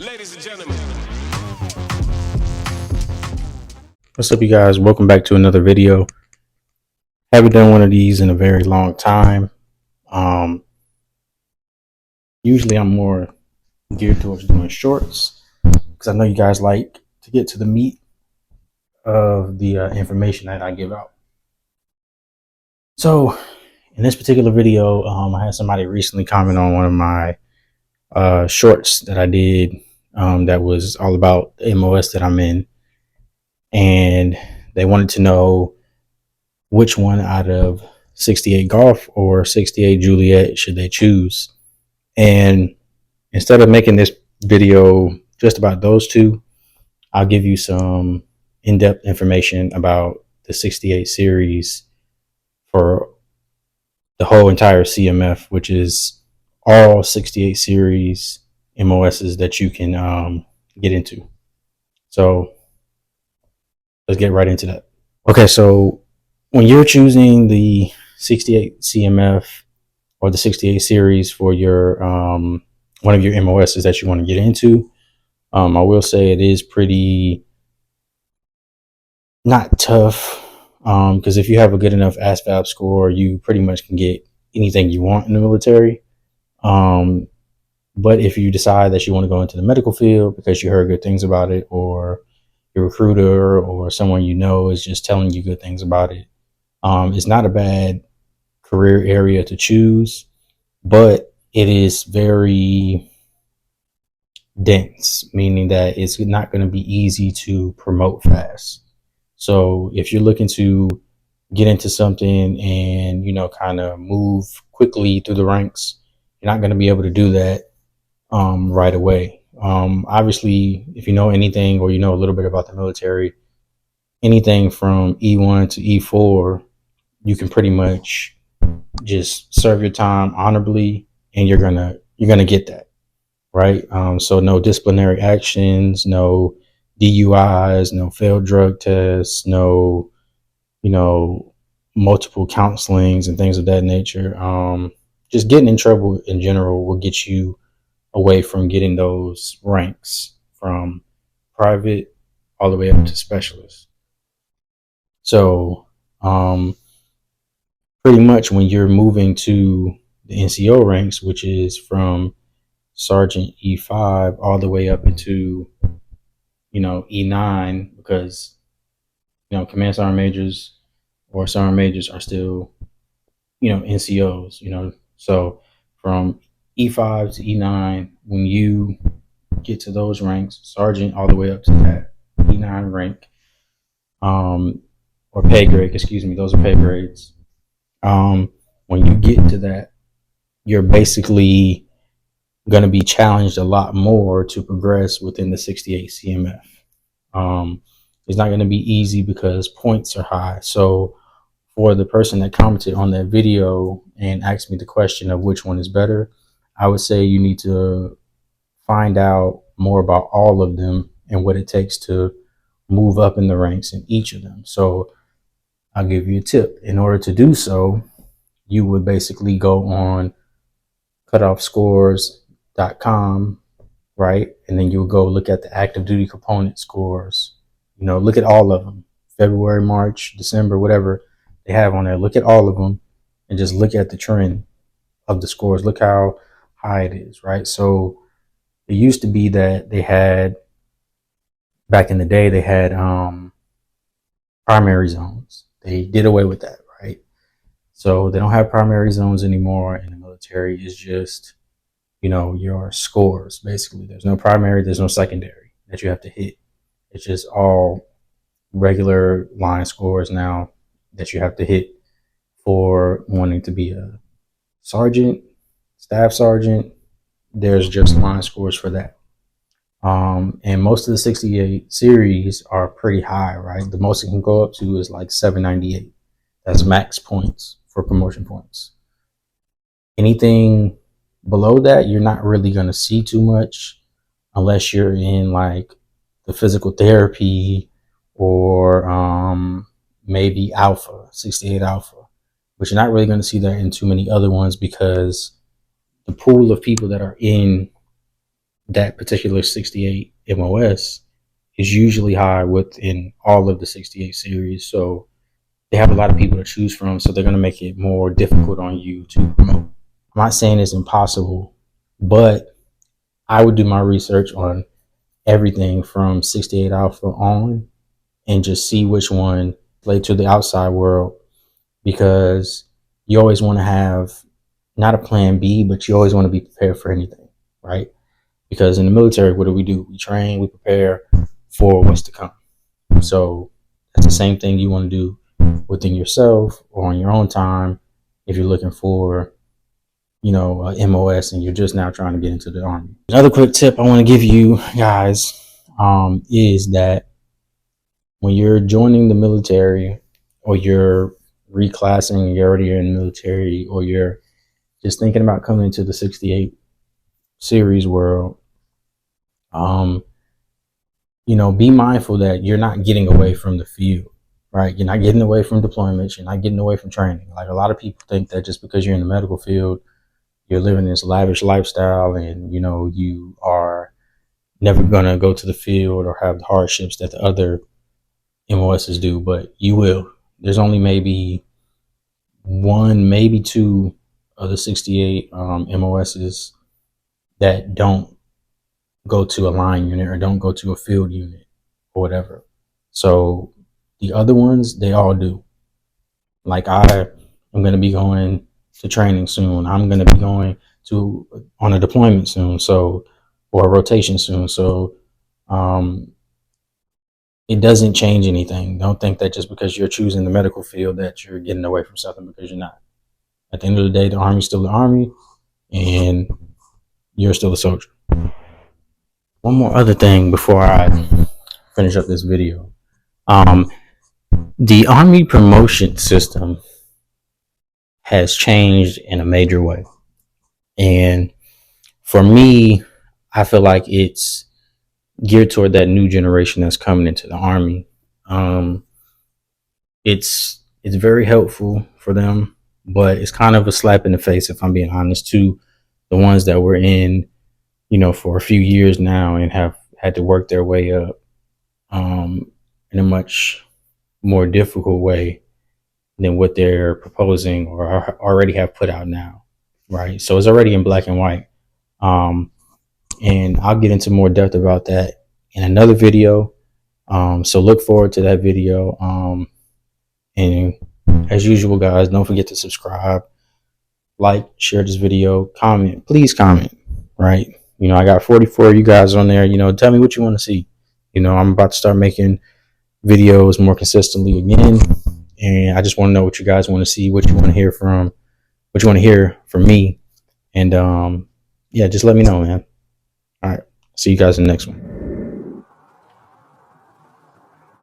Ladies and gentlemen. What's up, you guys? Welcome back to another video. Haven't done one of these in a very long time. Um, Usually I'm more geared towards doing shorts because I know you guys like to get to the meat of the information that I give out. So in this particular video, I had somebody recently comment on one of my shorts that I did that was all about the MOS that I'm in. And they wanted to know which one out of 68 Golf or 68 Juliet should they choose. And instead of making this video just about those two, I'll give you some in-depth information about the 68 series for the whole entire CMF, which is all 68 series MOSs that you can get into. So let's get right into that. Okay, so when you're choosing the 68 CMF or the 68 series for your one of your MOSs that you want to get into, I will say it is pretty not tough because if you have a good enough ASVAB score, you pretty much can get anything you want in the military. Um, but if you decide that you want to go into the medical field because you heard good things about it, or your recruiter or someone you know is just telling you good things about it, it's not a bad career area to choose, but it is very dense, meaning that it's not going to be easy to promote fast. So if you're looking to get into something and, kind of move quickly through the ranks, you're not going to be able to do that right away. Obviously, if you know anything or you know a little bit about the military, anything from E1 to E4, you can pretty much just serve your time honorably, and you're gonna get that, right? So no disciplinary actions, no DUIs, no failed drug tests, no multiple counselings and things of that nature. Just getting in trouble in general will get you away from getting those ranks from private all the way up to specialist. So pretty much when you're moving to the NCO ranks, which is from Sergeant E5 all the way up into E9, because command sergeant majors or sergeant majors are still NCOs. So from E5 to E9, when you get to those ranks, sergeant all the way up to that E9 rank, or pay grade, excuse me, those are pay grades. When you get to that, you're basically going to be challenged a lot more to progress within the 68 CMF. It's not going to be easy because points are high. So for the person that commented on that video and asked me the question of which one is better, I would say you need to find out more about all of them and what it takes to move up in the ranks in each of them. So I'll give you a tip. In order to do so, you would basically go on cutoffscores.com, right? And then you'll go look at the active duty component scores. Look at all of them, February, March, December, whatever they have on there. Look at all of them and just look at the trend of the scores. Look how high it is, right? So it used to be that they had, back in the day, they had primary zones. They did away with that, right? So they don't have primary zones anymore in the military. It's just, your scores, basically. There's no primary, there's no secondary that you have to hit. It's just all regular line scores now that you have to hit for wanting to be a sergeant, staff sergeant. There's just line scores for that. And most of the 68 series are pretty high, right? The most it can go up to is like 798. That's max points for promotion points. Anything below that, you're not really going to see too much unless you're in like the physical therapy or maybe alpha, 68 alpha, but you're not really going to see that in too many other ones because the pool of people that are in that particular 68 MOS is usually high within all of the 68 series. So they have a lot of people to choose from. So they're going to make it more difficult on you to promote. I'm not saying it's impossible, but I would do my research on everything from 68 Alpha on and just see which one play to the outside world, because you always want to have not a plan B, but you always want to be prepared for anything, right? Because in the military, what do? We train, we prepare for what's to come. So that's the same thing you want to do within yourself or on your own time if you're looking for, a MOS and you're just now trying to get into the Army. Another quick tip I want to give you guys is that when you're joining the military, or you're reclassing, you're already in the military, or you're just thinking about coming into the 68 series world, be mindful that you're not getting away from the field, right? You're not getting away from deployments. You're not getting away from training. Like, a lot of people think that just because you're in the medical field, you're living this lavish lifestyle and, you are never going to go to the field or have the hardships that the other MOSs do, but you will. There's only maybe one, maybe two of the 68 MOSs that don't go to a line unit or don't go to a field unit or whatever. So the other ones, they all do. Like, I am going to be going to training soon. I'm going to be going on a deployment soon. So, or a rotation soon. So, it doesn't change anything. Don't think that just because you're choosing the medical field that you're getting away from something, because you're not. At the end of the day, the Army's still the Army and you're still a soldier. One more other thing before I finish up this video. The Army promotion system has changed in a major way. And for me, I feel like it's geared toward that new generation that's coming into the Army. It's very helpful for them, but it's kind of a slap in the face, if I'm being honest, to the ones that were in, for a few years now and have had to work their way up in a much more difficult way than what they're proposing or already have put out now, right? So it's already in black and white. And I'll get into more depth about that in another video. So look forward to that video. And as usual, guys, don't forget to subscribe, like, share this video, comment. Please comment, right? I got 44 of you guys on there. Tell me what you want to see. I'm about to start making videos more consistently again. And I just want to know what you guys want to see, what you want to hear from me. And yeah, just let me know, man. All right. See you guys in the next one.